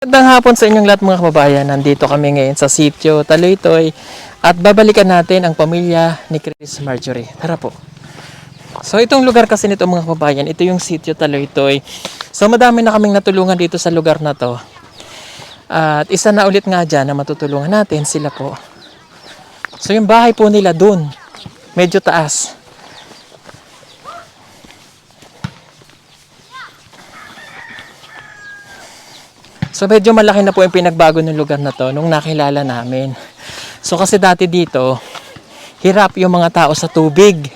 Magandang hapon sa inyong lahat mga kababayan. Nandito kami ngayon sa sitio Taloytoy at babalikan natin ang pamilya ni Chris Marjorie. Tara po. So itong lugar kasi nito mga kababayan, ito yung sitio Taloytoy. So madami na kaming natulungan dito sa lugar na to. At isa na ulit nga dyan na matutulungan natin sila po. So yung bahay po nila dun, medyo taas. So medyo malaki na po yung pinagbago ng lugar na to nung nakilala namin. So kasi dati dito, hirap yung mga tao sa tubig.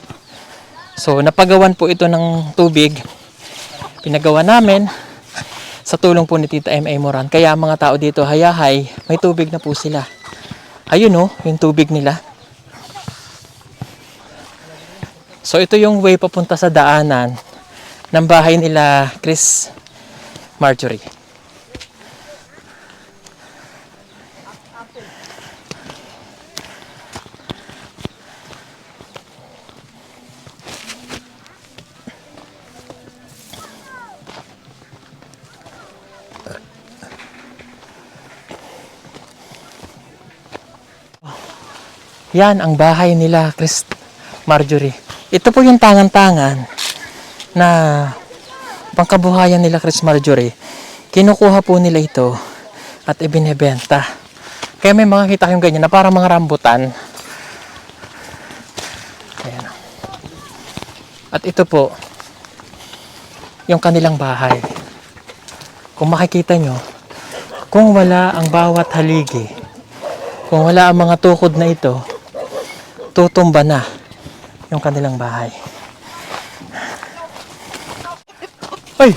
So napagawan po ito ng tubig. Pinagawa namin sa tulong po ni Tita M.A. Moran. Kaya mga tao dito, hayahay, may tubig na po sila. Ayun oh, yung tubig nila. So ito yung way papunta sa daanan ng bahay nila Chris Marjorie. Yan ang bahay nila Chris Marjorie. Ito po yung tangan-tangan na pangkabuhayan nila Chris Marjorie. Kinukuha po nila ito at ibinebenta. Kaya may mga kita yung ganyan na parang mga rambutan. Ayan. At ito po yung kanilang bahay. Kung makikita nyo, kung wala ang bawat haligi, kung wala ang mga tukod na ito, tutumba na yung kanilang bahay. Ay!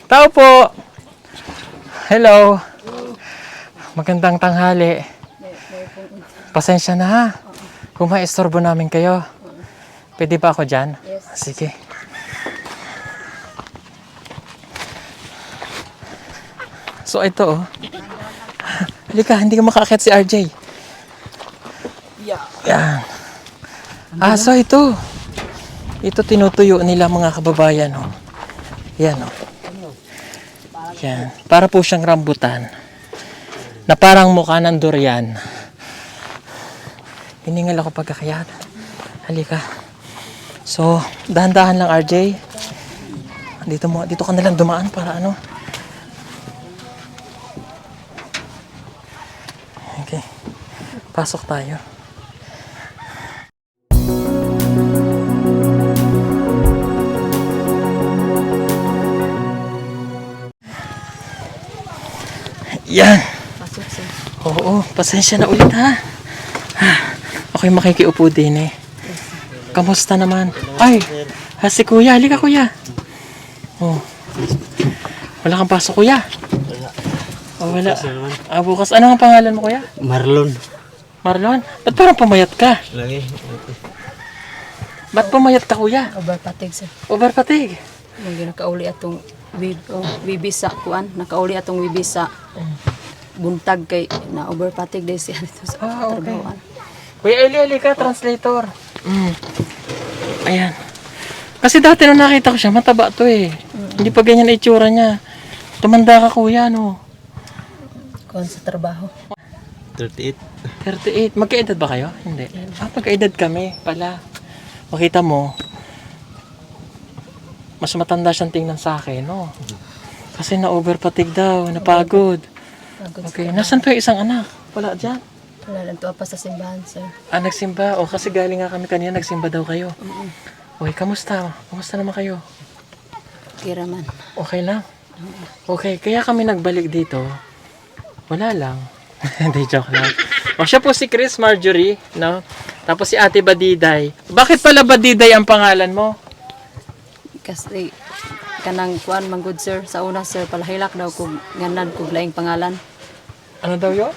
Tao po! Hello! Magandang tanghali. Pasensya na ha. Kung maistorbo namin kayo. Pwede ba ako dyan? Yes. Sige. So ito oh. Halika, hindi ka makaakyat si RJ. Yan. So ito. Ito tinutuyo nila mga kababayan. Oh. Yan. Oh. Yan. Para po siyang rambutan. Na parang mukha ng durian. Hiningal ako pagkakayat. Halika. So, dahan-dahan lang RJ. Dito ka nalang dumaan para ano. Okay. Pasok tayo. Yan. Pasok sir. Oo, pasensya na ulit ha. Ako'y makikiupo din eh. Kamusta naman? Ay, si kuya. Halika kuya. Oh. Wala kang pasok kuya? Oh, wala. Bukas. Ano ang pangalan mo kuya? Marlon. Marlon? Ba't parang pumayat ka? Lagi. Ba't pumayat ka kuya? Overpatig sir. Overpatig. Yung nakauli atong wibisa kuan, nakauli atong wibisa. Buntag kay na overpatig din siya dito sa Okay. trabahoan. Kuya Eli ka, translator. Ayan. Kasi dati nung nakita ko siya, mataba to eh. Hindi pa ganyan na itsura niya. Tumanda ka kuya, no? Kuan sa trabaho. 38. 38. Magkaedad ba kayo? Hindi. Magkaedad kami pala. Makita mo, mas matanda siyang tingnan sa akin, no? Kasi na-overpatig daw, napagod. Okay, nasan pa yung isang anak? Wala dyan. Wala lang to pa sa simbahan sir. Nagsimba. Kasi galing nga kami kanina, nagsimba daw kayo. Okay, kamusta? Kamusta naman kayo? Kira man. Okay lang? Okay, kaya kami nagbalik dito. Wala lang. Hindi, joke lang. Siya po si Chris Marjorie, no? Tapos si Ate Badiday. Bakit pala Badiday ang pangalan mo? Kasi kanang kuan man good sir sa una sir palahilak daw kog nganan kog laing pangalan. Ano daw yun?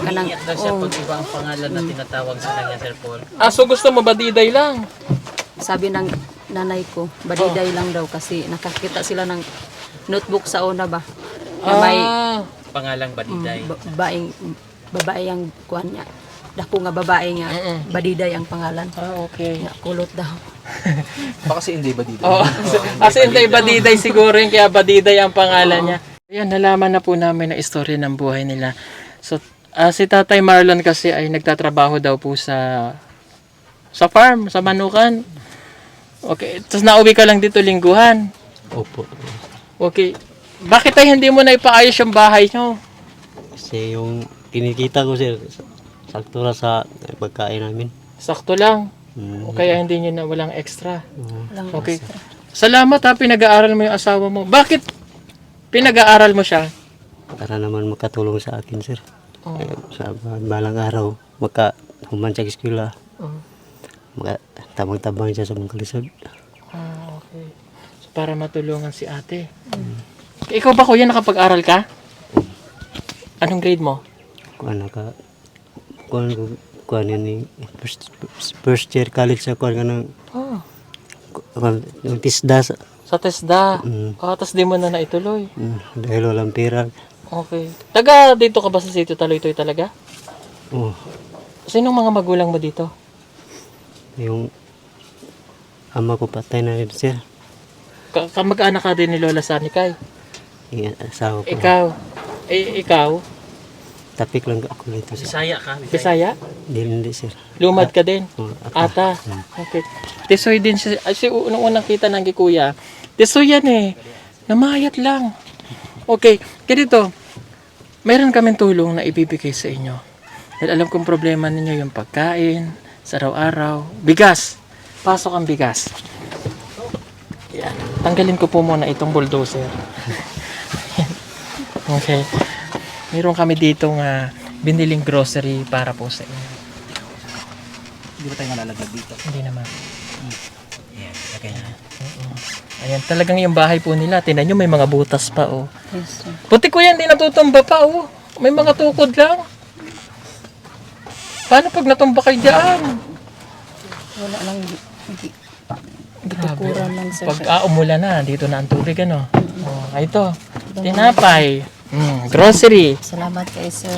Kanang daw siya pag iba ang pangalan na tinatawag sa kanya, Sir Paul. So gusto mo Badiday lang? sabi ng nanay ko, badiday lang daw kasi nakakita sila ng notebook sa una ba. Na may Pangalang Badiday. babae ang kuan niya. dako nga babae nga Mm-mm. Badiday ang pangalan. Okay. Nga kulot daw. Baka si hindi ba dito? Oo. Kasi hindi Badiday siguro yun, kaya Badiday ang pangalan niya. Ayan, nalaman na po namin ang istorya ng buhay nila. So, si Tatay Marlon kasi ay nagtatrabaho daw po sa farm, sa manukan. Okay. Tapos nauwi ka lang dito lingguhan. Opo. Okay. Bakit ay hindi mo na ipaayos yung bahay nyo? Kasi yung kinikita ko sir, sakto na sa pagkain namin. Sakto lang. Mm. O kaya hindi nyo na walang extra. Walang Okay. Salamat ha, pinag-aaral mo yung asawa mo. Bakit pinag-aaral mo siya? Para naman makatulong sa akin sir. Oh. Sa balang araw, human sa eskwela, Oh. tabang-tabang siya sa mga kalisod. Okay. So, para matulungan si ate. Ikaw ba kuya, nakapag-aral ka? Anong grade mo? Kuan yan ni first year college sa kuan ka ng Oh. yung tisda sa Sa TESDA. Mm. Tapos di mo na naituloy. dahil walang pera. Okay. Taga dito ka ba sa sitio Taloytoy talaga? Oh, Sinong mga magulang mo dito? yung ama ko patay na rin sir. Kamag-anak ka din ni Lola Sanikay. Yung asawa ko. Ikaw? Tapik lang ako dito sir. Bisaya ka. Bisaya? Hindi sir. Lumad ka din? Oh, Ata? Okay. Tisoy din siya. Kasi unang kita ng kuya. Tisoy yan eh. Namayat lang. Okay. Ganito. Meron kaming tulong na ibibigay sa inyo. Dahil alam kong problema ninyo yung pagkain, sa araw-araw. Bigas. Pasok ang bigas. Yan. Tanggalin ko po muna itong bulldozer. Okay. Meron kami ditong biniling grocery para po sa inyo. Hindi ba tayo malalaglag dito? Hindi naman. Yan, lagay na. Ayan, talagang yung bahay po nila. Tingnan nyo, may mga butas pa, oh. Yes, sir. Puti ko yan, di natutumba pa, oh. May mga tukod lang. Paano pag natumba kayo dyan? Wala lang Grabe. kukuran lang sir. Pag umulan na, dito na ang tubig, ano? Oh, ito. Tinapay. Grocery. Salamat kay sir.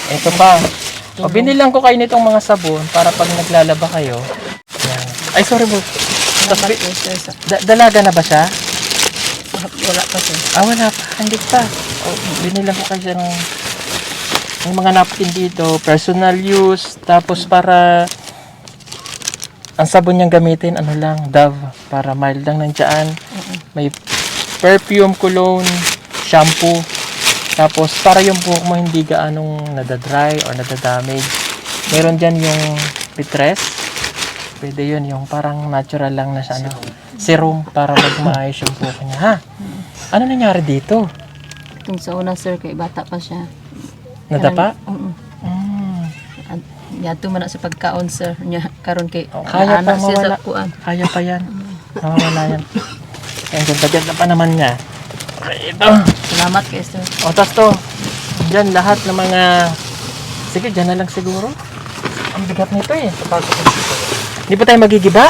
Ito pa. O, binilang ko kayo nitong mga sabon para pag naglalaba kayo. Yan. Ay, sorry po. Salamat kay sir. Dalaga na ba siya? Wala pa sir. Wala pa. Hindi pa. O, binilang ko kayo siya ng may mga napkin dito. Personal use. Tapos para ang sabon niyang gamitin, ano lang, Dove. Para mild lang ng tiyan. May perfume, cologne, shampoo. Tapos para yung buhok mo hindi gaanong nadadry or nadadamage. Meron dyan yung Pitres. Pwede yun, yung parang natural lang na siya, ano, serum para magmaayos yung buhok niya. Ha? Ano nangyari dito? Kung sa una sir, kay bata pa siya. Nadapa? Oo. Mm. Yato man na sa pagkaon sir. Nya karon kay Kaya pa naanak siya mawala. sa kuan. Kaya pa yan. Nawawala yan. Ayan, ganda pa naman niya. Okay, ito. Salamat kay sir. O, tas to. Diyan lahat ng mga... Sige, dyan na lang siguro. Ang bigat nito eh. Hindi pa tayo magigiba?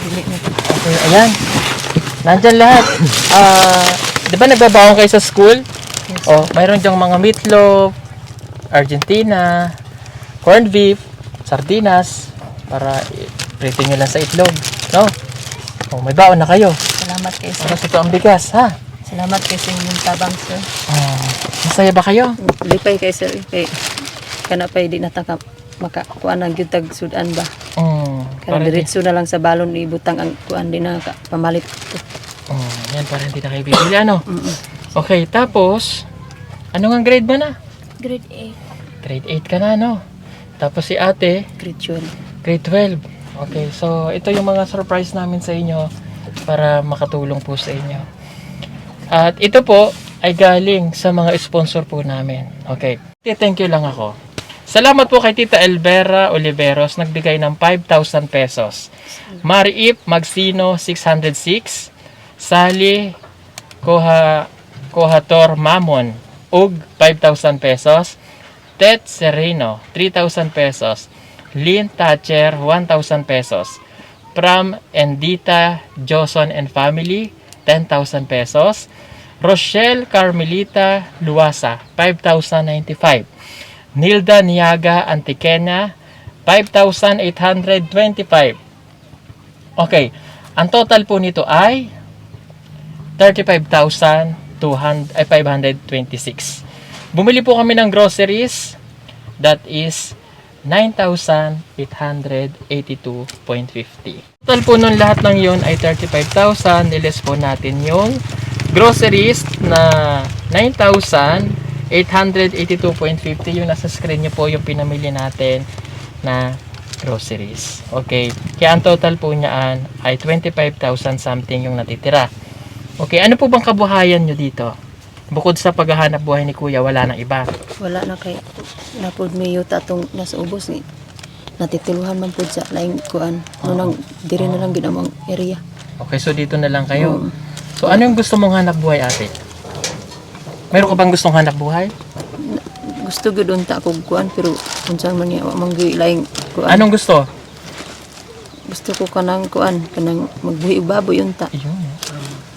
Dili na. Okay, ayan. Nandyan lahat. Di ba nagbabaon kayo sa school? Yes. O, mayroon dyang mga meatloaf, Argentina, corned beef, sardinas, para prito nyo lang sa itlog. No? O, may baon na kayo. Salamat kay sir. Tapos ito ang bigas, ha? Salamat kay sa inyong tabang sir. Masaya ba kayo? Lipay kay sir kay kana pa di nataka makakuan ang gyud tag sudan ba. Kana Para diretso na lang sa balon ibutang ang kuan din na pamalit. yan, para hindi na kayo bibili, ano? Okay, tapos, ano nga grade mo na? Grade 8, Grade 8 ka na, no? Tapos si ate, grade 12. grade 12. Okay, so ito yung mga surprise namin sa inyo para makatulong po sa inyo. At ito po ay galing sa mga sponsor po namin. Okay, thank you lang ako. Salamat po kay Tita Elvera Oliveros, nagbigay ng 5,000 pesos. Mariip Magsino, 606. Sally Cohator Mamon, ug 5,000 pesos. Tet Sereno, 3,000 pesos. Lynn Thatcher, 1,000 pesos. Pram and Dita Joson and Family, 10,000 pesos. Rochelle Carmelita Luasa, 5,095. Nilda Niaga Antiquena, 5,825. Okay, ang total po nito ay 35,526. Bumili po kami ng groceries, that is 9,882.50. Total po nun lahat ng yun ay 35,000. Niles po natin yung groceries na 9,882.50. Yung nasa screen nyo po yung pinamili natin na groceries. Okay. Kaya ang total po niyaan ay 25,000 something yung natitira. Okay. Ano po bang kabuhayan nyo dito? Bukod sa paghahanap buhay ni Kuya, wala nang iba. Wala na kay napod may yuta tong nasa ubos ni natituluhan man pud sa laing kuan. Nang diri na lang gid among area. Okay, so dito na lang kayo. Oo. So ano yung gusto mong hanap buhay, ate? Meron ka bang gustong hanap buhay? Gusto gud unta kog kuan pero unsang man niya wa man gyud laing kuan. Anong gusto? Gusto ko kanang kuan kanang magbuhi og baboy unta. Ayun.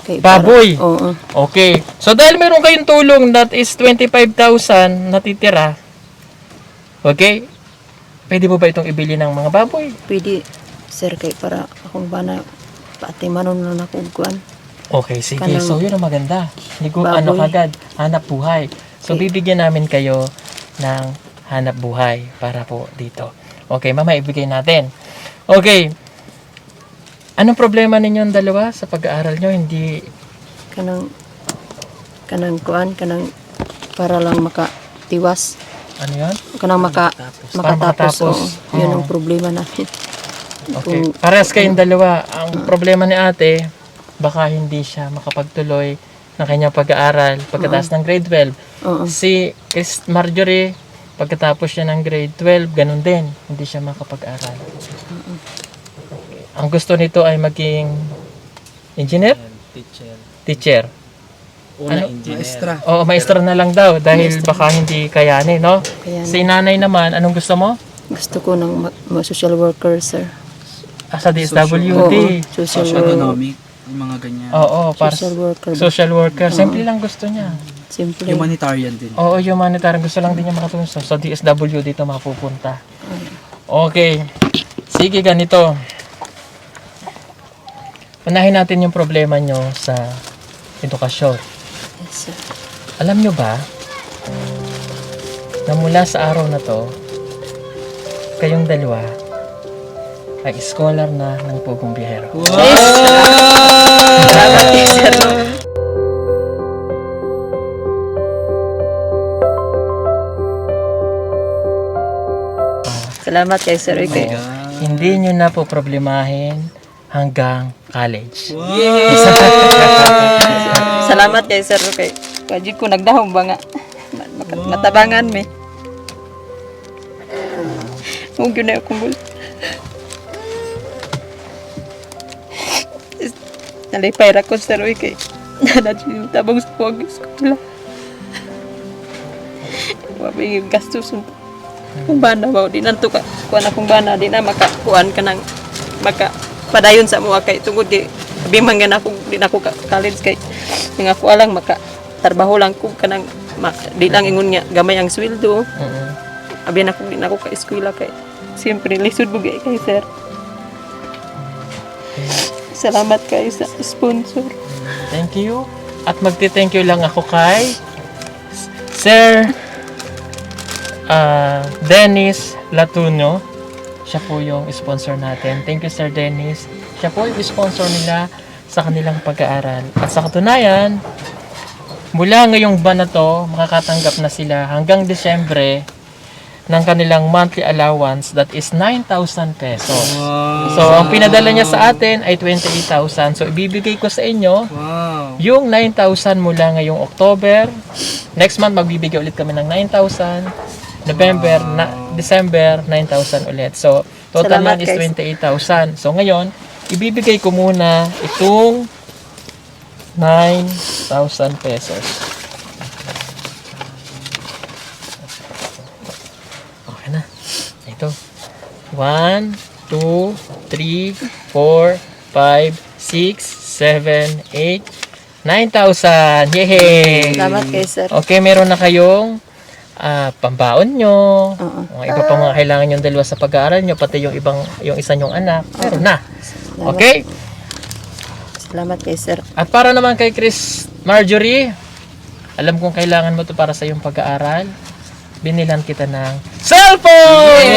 Kay Baboy? Oo. Okay. So dahil meron kayong tulong that is 25,000 natitira, okay? Pwede mo ba itong ibili ng mga baboy? Pwede sir kay para akong bana patimanon na ako og kuan. Okay, sige. Kanang So yun ang maganda. Hindi ko baboy. ano kagad, hanap buhay. So Okay. bibigyan namin kayo ng hanap buhay para po dito. Okay, mama, ibigay natin. Okay. Anong problema ninyong dalawa sa pag-aaral nyo? Hindi, Kanang kuan kanang para lang makatiwas. ano yun? Kanang Para makatapos. makatapos. Oo. Yun ang Oo. problema namin. Okay. Kung- Parehas kayong dalawa. Ang problema ni ate, baka hindi siya makapagtuloy ng kanyang pag-aaral pagkatapos ng grade 12. Oo. Si Chris Marjorie, pagkatapos siya ng grade 12, ganun din. Hindi siya makapag-aral. Ang gusto nito ay maging engineer? Teacher. Teacher. Una Ano? engineer. Oo, maestro na lang daw dahil baka hindi kayanin, no? Kayanin. Si nanay naman, anong gusto mo? Gusto ko ng social worker, sir. Sa DSWD. Oo, social worker. Economic, yung mga ganyan. Oo, para Social worker. social worker. Simple lang gusto niya. Simple. Humanitarian din. Oo, humanitarian. Gusto lang din niya makatulong sa DSWD dito mapupunta. Okay. Sige, ganito. Unahin natin yung problema nyo sa edukasyon. Yes, sir. Alam nyo ba na mula sa araw na to, kayong dalawa ay scholar na ng Pugong Biyahero. Salamat, sir. Salamat kay Sir Ricky. Hindi nyo na po problemahin hanggang college. Salamat kay Sir Ricky. Wajib ko nagdahom ba nga. Matabangan mi. Huwag yun na akong gul. Nalipay ra ko Sir Ricky. Nanad yung tabang sa huwag iskola. Wabi yung gastos mo. Kung bana ba, di nanto ka, kuha na kung bana, di na makakuan ka ng, padayon sa mga kay tungod di, bimang nga na ako, di na ako college kay, nga ako alang makatarbaho lang ko ka ng, di lang ingon nga, gamay ang sweldo, abi na ako, di na ako ka-eskwela kay, siyempre, lisod bugay kay sir. Salamat kayo sa sponsor. Thank you. At magti-thank you lang ako kay Sir Dennis Latuno. Siya po yung sponsor natin. Thank you, Sir Dennis. Siya po yung sponsor nila sa kanilang pag-aaral. At sa katunayan, mula ngayong buwan na to, makakatanggap na sila hanggang Disyembre ng kanilang monthly allowance, that is 9,000 pesos. So, ang pinadala niya sa atin ay 28,000. So, ibibigay ko sa inyo yung 9,000 mula ngayong October. Next month, magbibigay ulit kami ng 9,000. November, December, 9,000 ulit. So, total Salamat, yan is guys. 28,000. So, ngayon, ibibigay ko muna itong 9,000 pesos. Okay na. Ito. 1, 2, 3, 4, 5, 6, 7, 8, 9,000. Yay! Salamat kay sir. Okay, meron na kayong pambaon nyo, Oo. mga iba pang mga kailangan yung dalawa sa pag-aaral nyo, pati yung isa nyong anak. Meron na. Okay? Salamat kay sir. At para naman kay Chris Marjorie, alam kong kailangan mo to para sa iyong pag-aaral. Binilan kita ng cellphone!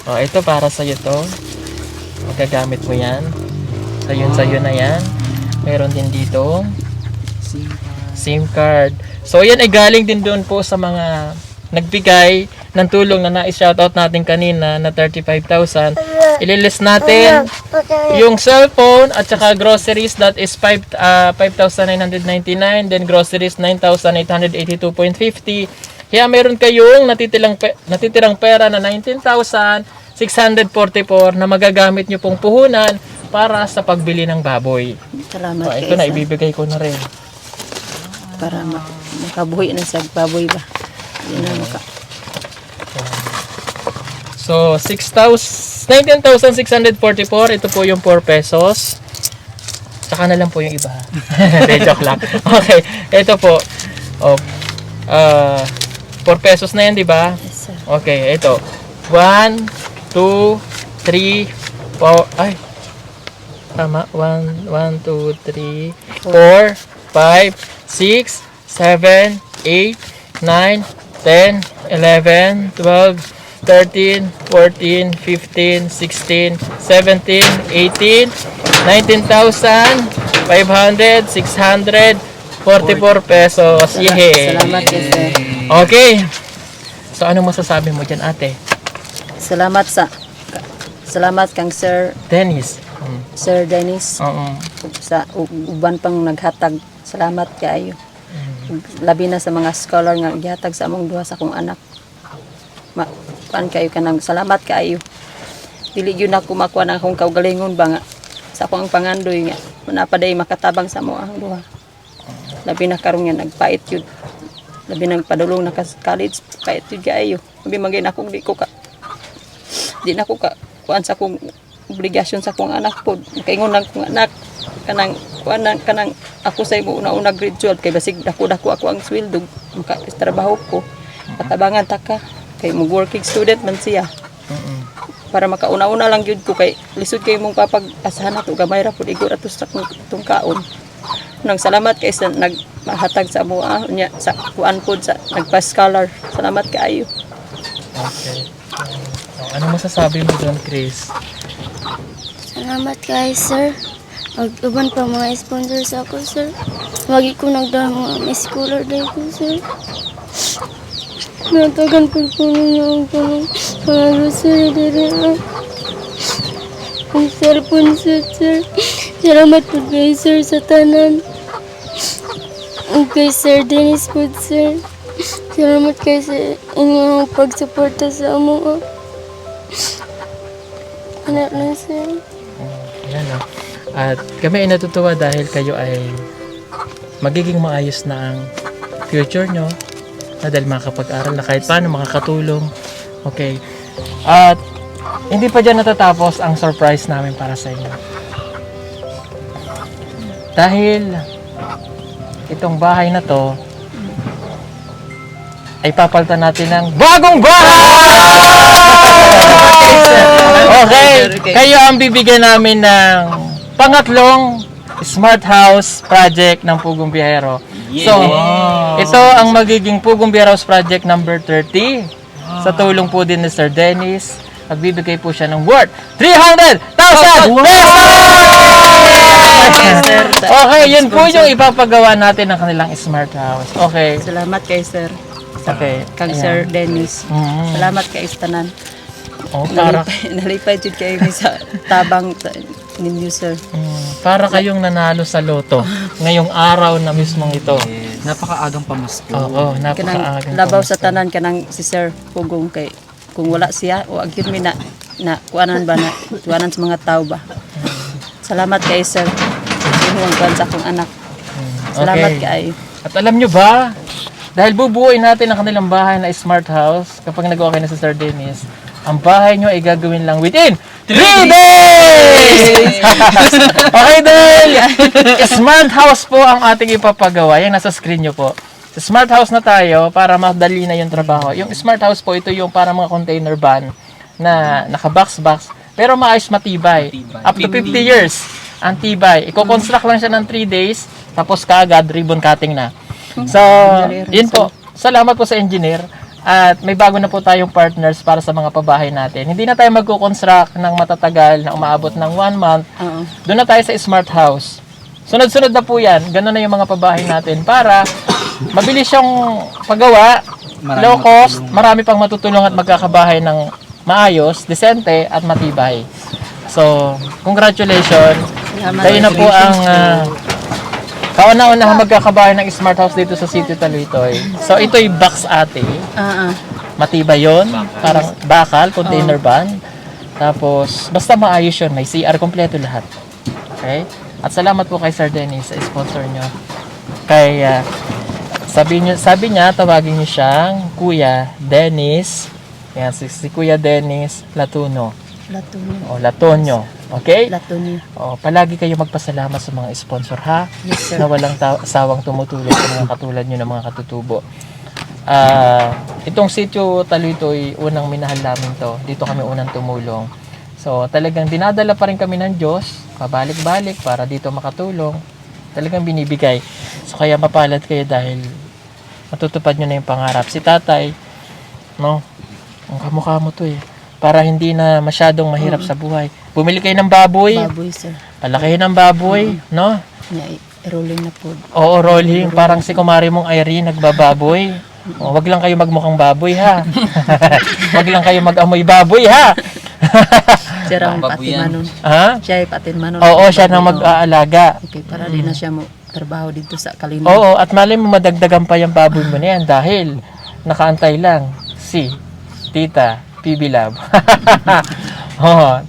Ito para sa iyo to. Magagamit mo yan. Sa'yo na yan. Meron din dito SIM card. So yan ay galing din doon po sa mga nagbigay ng tulong na na-shoutout natin kanina na 35,000. Ililist natin yung cellphone at saka groceries, that is 5,999, then groceries 9,882.50. Kaya meron kayong natitirang pera na 19,644 na magagamit nyo pong puhunan para sa pagbili ng baboy. Salamat kay Ito na, sir. ibibigay ko na rin. Para makabuhi na sa baboy ba. Hindi na So, 19,644, ito po yung 4 pesos. Saka na lang po yung iba. Hindi, joke lang. Okay, ito po. 4 pesos na yan, di ba? Yes, sir. Okay, ito. 1, 2, 3, 4, ay. Tama, 1, 2, 3, 4, 5, 6, 7, 8, 9, 10, 11, 12, 13, 14, 15, 16, 17, 18, 19,500, 644 pesos. Yehey! Salamat kay sir. Okay. So, ano masasabi mo dyan, ate? Salamat kang Sir Dennis. Sir Dennis Oo. sa uban pang naghatag. Salamat kaayo. Labi na sa mga scholar nga gihatag sa among duha sa akong anak. Kuan kayo kanang salamat kaayo. Dili gyud ako makuha ng akong kaugalingon ba nga sa akong pangandoy nga napaday makatabang sa mo ang duha. Labi na karon nga nagpait yun. Labi nang padulong na ka college pait yun kaayo. Labi magay na akong di na ko ka kuan sa akong obligasyon sa akong anak pod. Kaingon ng akong anak kanang kuan kanang ako sa imo una grade 12 kay basig dako ako ang sweldo maka trabaho ko. Patabangan ta ka kay mo working student man siya. Para makauna-una lang gyud ko kay lisod kay mong papag-asahan ato gamay ra pud igor ato sa tong kaon. Nang salamat kay sa nagmahatag sa amo nya sa kuan pod sa nagpa-scholar. Salamat kaayo. Okay. Ano masasabi mo doon, Chris? Salamat kay sir. Mag-uban pa mga sponsor sa ako, sir. Wagi ko nagdang mga scholar din ko, sir. Natagan ko niya ang panalo, sir. Ang cellphone, sir. Salamat po kay sir sa tanan. Ang kay Sir Dennis po, sir. Salamat kay sa inyong pagsuporta sa amo. Anak lang, sir. Yan o. At kami ay natutuwa dahil kayo ay magiging maayos na ang future nyo. Dahil makakapag-aral na kahit paano makakatulong. Okay. At hindi pa dyan natatapos ang surprise namin para sa inyo. Dahil itong bahay na to ay papalitan natin ng bagong bahay! Okay, kayo ang bibigyan namin ng pangatlong smart house project ng Pugong Biyahero. So, ito ang magiging Pugong Biyahero project number 30. Sa tulong po din ni Sir Dennis, magbibigay po siya ng worth 300,000 pesos! Okay, yun po yung ipapagawa natin ng kanilang smart house. Okay. Salamat kay sir. Okay. Kang Ayan. Sir Dennis. Mhm. Salamat kay istanan. Oh, para Nalipay jud kayo sa tabang ninyo, sir. para kayong nanalo sa loto ngayong araw na mismong ito. Napakaagang pamasko. Oo, Kanang napakaagang labaw sa pamasko. tanan kanang si Sir Pugong kay kung wala siya o agyud mi na kuanan ba na tuwanan sa mga tao ba. Salamat kay Sir. Sinuwang kuan sa akong anak. Salamat Okay. kay. At alam nyo ba, dahil bubuuin natin ang kanilang bahay na smart house, kapag nag-okay na si Sir Dennis, ang bahay nyo ay gagawin lang within 3 days! Okay, dahil smart house po ang ating ipapagawa. Yung nasa screen nyo po. Sa smart house na tayo para madali na yung trabaho. Yung smart house po, ito yung para mga container van na naka-box-box pero maayos matibay. Up to 50 years. Ang tibay. Iko-construct lang siya ng 3 days tapos kaagad ribbon cutting na. So, yun po. Salamat po sa engineer. At may bago na po tayong partners para sa mga pabahay natin. Hindi na tayo magko-construct ng matatagal na umaabot ng 1 month. Doon na tayo sa smart house. Sunod-sunod na po yan. Ganun na yung mga pabahay natin para mabilis yung paggawa, low cost, marami pang matutulong at magkakabahay ng maayos, desente at matibay. So, congratulations. Kayo na po ang kauna-una magkakabahay ng smart house dito sa City Taloytoy. So, ito'y box ate. Matibay yun. Parang bakal, container van. Tapos, basta maayos yun. May CR kompleto lahat. Okay? At salamat po kay Sir Dennis sa sponsor nyo. Kay, sabi niya, tawagin niyo siyang Kuya Dennis. Yan, si Kuya Dennis Latuno. O, Latonyo. Okay? Latonyo. O, palagi kayo magpasalamat sa mga sponsor, ha? Yes, sir. Na walang sawang tumutulong sa mga katulad nyo ng mga katutubo. Itong sitio Taloytoy, unang minahal namin to. Dito kami unang tumulong. So, talagang dinadala pa rin kami ng Diyos, pabalik-balik para dito makatulong. Talagang binibigay. So, kaya mapalad kayo dahil matutupad nyo na yung pangarap. Si tatay, no? Ang kamukha mo to eh. Para hindi na masyadong mahirap sa buhay. Bumili kayo ng baboy. Baboy, sir. Palakihin ng baboy, no? Rolling na po. Oo, rolling. Parang si kumari mong Irene, nagbababoy. O, wag lang kayo magmukhang baboy, ha? Wag lang kayo mag-amoy baboy, ha? Siya ang patin manon. Ha? Siya ay patin manon. Oo, siya nang mag-aalaga. Okay, para di na siya mo trabaho dito sa Kalinan. Oo, at malay mo madagdagan pa yung baboy mo na yan dahil nakaantay lang si Tita PB Love. Oo,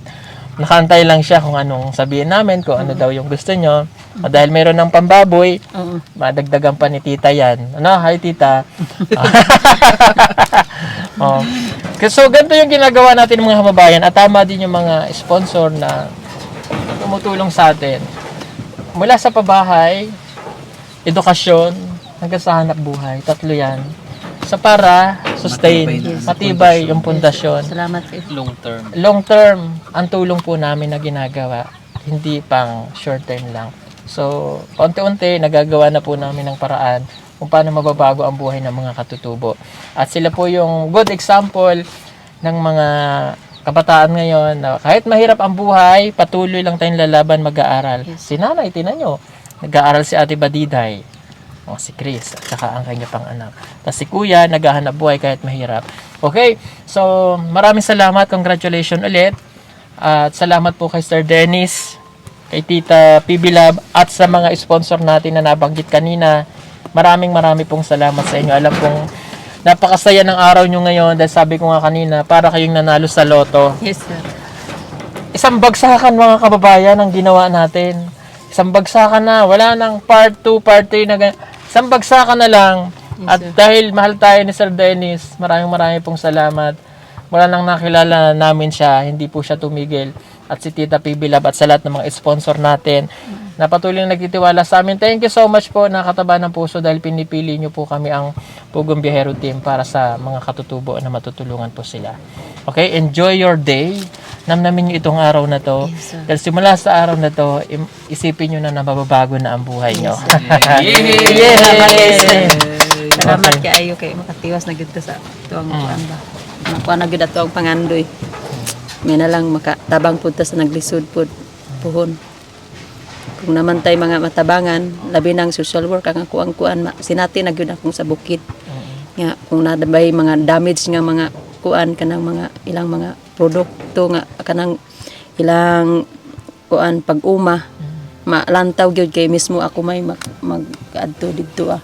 nakaantay lang siya kung anong sabihin namin, kung ano daw yung gusto nyo. O dahil mayroon ng pambaboy, Oo. madagdagan pa ni Tita yan. Ano? Hi, Tita. Oh. So, ganito yung ginagawa natin ng mga kababayan at tama din yung mga sponsor na tumutulong sa atin. Mula sa pabahay, edukasyon, hanggang sa hanap buhay. Tatlo yan. So, para sustain, matibay yung pundasyon. Salamat, sir. Long term. Long term, ang tulong po namin na ginagawa. Hindi pang short term lang. So, unti-unti, nagagawa na po namin ng paraan kung paano mababago ang buhay ng mga katutubo. At sila po yung good example ng mga kabataan ngayon na kahit mahirap ang buhay, patuloy lang tayong lalaban mag-aaral. Si nanay, tinan nyo, nag-aaral si Ate Badiday, o si Chris, at saka ang kanya pang anak. Tapos si Kuya, naghahanap buhay kahit mahirap. Okay, so maraming salamat, congratulations ulit. At salamat po kay Sir Dennis, kay Tita PB Lab, at sa mga sponsor natin na nabanggit kanina. Maraming pong salamat sa inyo. Alam kong napakasaya ng araw nyo ngayon dahil sabi ko nga kanina, para kayong nanalo sa loto. Yes, sir. Isang bagsakan mga kababayan ang ginawa natin. Isang bagsakan na, wala nang part 2, part 3 na ganyan. Isang bagsakan na lang. At dahil mahal tayo ni Sir Dennis, maraming pong salamat. Wala nang nakilala namin siya, hindi po siya tumigil. At si Tita PB Lab at sa lahat ng mga sponsor natin na patuloy na nagtitiwala sa amin. Thank you so much po, nakataba ng puso, dahil pinipili nyo po kami ang Pugong Biyahero Team para sa mga katutubo na matutulungan po sila. Okay, enjoy your day. Namnamin nyo itong araw na to. Yes, sir. Dahil simula sa araw na to, isipin nyo na mababago na ang buhay nyo. Salamat kaayo kay makatiwas na gid ta sa tuang kuan ba. Makuha na gid ato ang pangandoy. May na lang makatabang pud ta sa naglisod pud puhon. Kung naman tay mga matabangan, labi ng social work ang kuan sinati na gyud akong sa bukid. Nga kung nadabay mga damage nga mga kuan kanang mga ilang mga produkto nga kanang ilang kuan pag-uma malantaw gyud kay mismo ako may mag-adto didto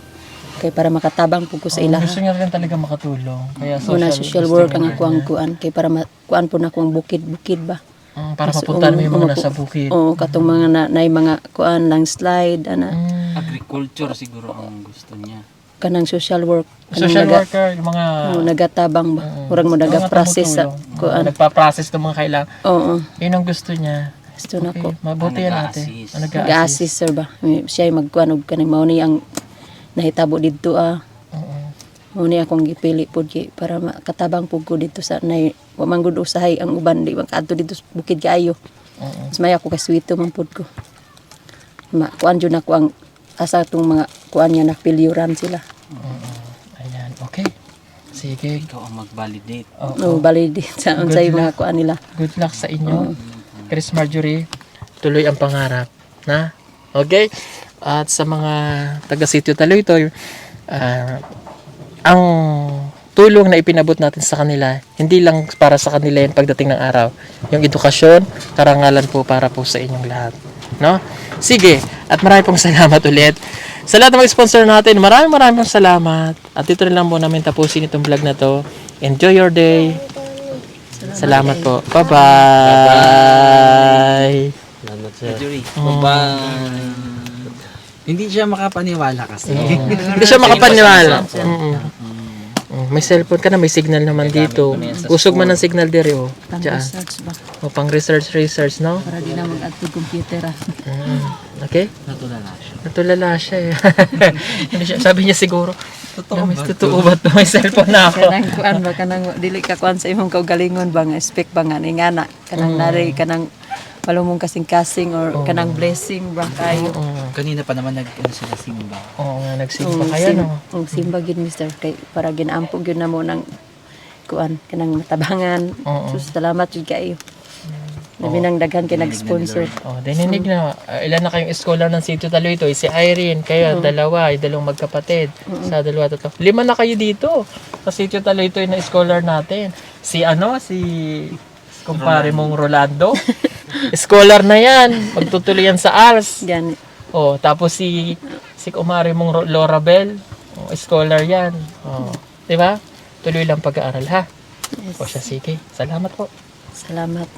kay para makatabang pud ko sa ilaha. Gusto niya rin talaga makatulong. Kaya social work ang ako ang kuan kay para kuan po na akong bukid ba. Para mapuntahan mo yung mga nasa bukid. Oo, katong mga na mga kuan lang slide ana. Agriculture siguro ang gusto niya. kanang social work. Social worker, yung mga Nagatabang ba? Murag mo naga-process sa kuan. nagpa-process ng mga kailangan. Oo. Yun ang gusto niya. Gusto na ko. Mabuti yan ate. Nag-a-assist. Nag-assist sir ba? Siya ay magkuan og kanang mao ni ang nahitabo didto Mao ni akong gipili pud kay para makatabang pud ko dito sa nay wa man gud usahay ang uban di makaadto dito sa bukid kaayo. Mas may ako kaswito man pud ko. Kuan jud ako ang asa tong mga kuan niya na pilyuran sila. Ayan, okay. Sige. Ikaw ang mag-validate. No, bali di sa unsay mga kuan nila. Good luck sa inyo. Chris Marjorie, tuloy ang pangarap. Na? Okay? At sa mga taga-sitio Taloytoy, ang tulong na ipinabot natin sa kanila, hindi lang para sa kanila yan pagdating ng araw. Yung edukasyon, karangalan po para po sa inyong lahat. No? Sige, at marami pong salamat ulit. Sa lahat ng mga sponsor natin, maraming pong salamat. At dito na lang po namin tapusin itong vlog na to. Enjoy your day. Salamat po. Bye-bye. Salamat sir. Marjorie, Hindi siya makapaniwala kasi. Hindi siya makapaniwala. May cellphone ka na, may signal naman dito. Usog man ang signal diri oh. Diyan. Research ba? O pang research, no? Para di na mag-adto computer Okay? Natulala siya eh. Hindi siya, sabi niya siguro, totoo ba to? May cellphone na ako. Kanang kuan ba kanang dili ka kuan sa imong kaugalingon ba nga expect ba nga ni ngana kanang nari kanang wala mong kasing-kasing or kanang blessing ba kayo. Kanina pa naman sila simba. Oo nga, nagsimba kaya no? Ang simba gid mister kay para ginaampo gyud namo ng kuan kanang matabangan. Sus salamat jud kayo. Labi nang daghan kay nag-sponsor. Oh, dininig na. Ilan na kayong scholar ng Sitio Taloytoy? Si Irene, kayo, dalawa, dalawang magkapatid. Sa dalawa, tatlo. 5 na kayo dito. Sa Sitio Taloytoy na scholar natin. Si kumpare mong Rolando. Scholar na yan. Magtutuloy yan sa ALS. Yan. Oh, tapos si kumare mong Lorabel. Oh, scholar yan. Oh, 'di ba? Tuloy lang pag-aaral ha. Yes. O siya, sige. Salamat po. Salamat.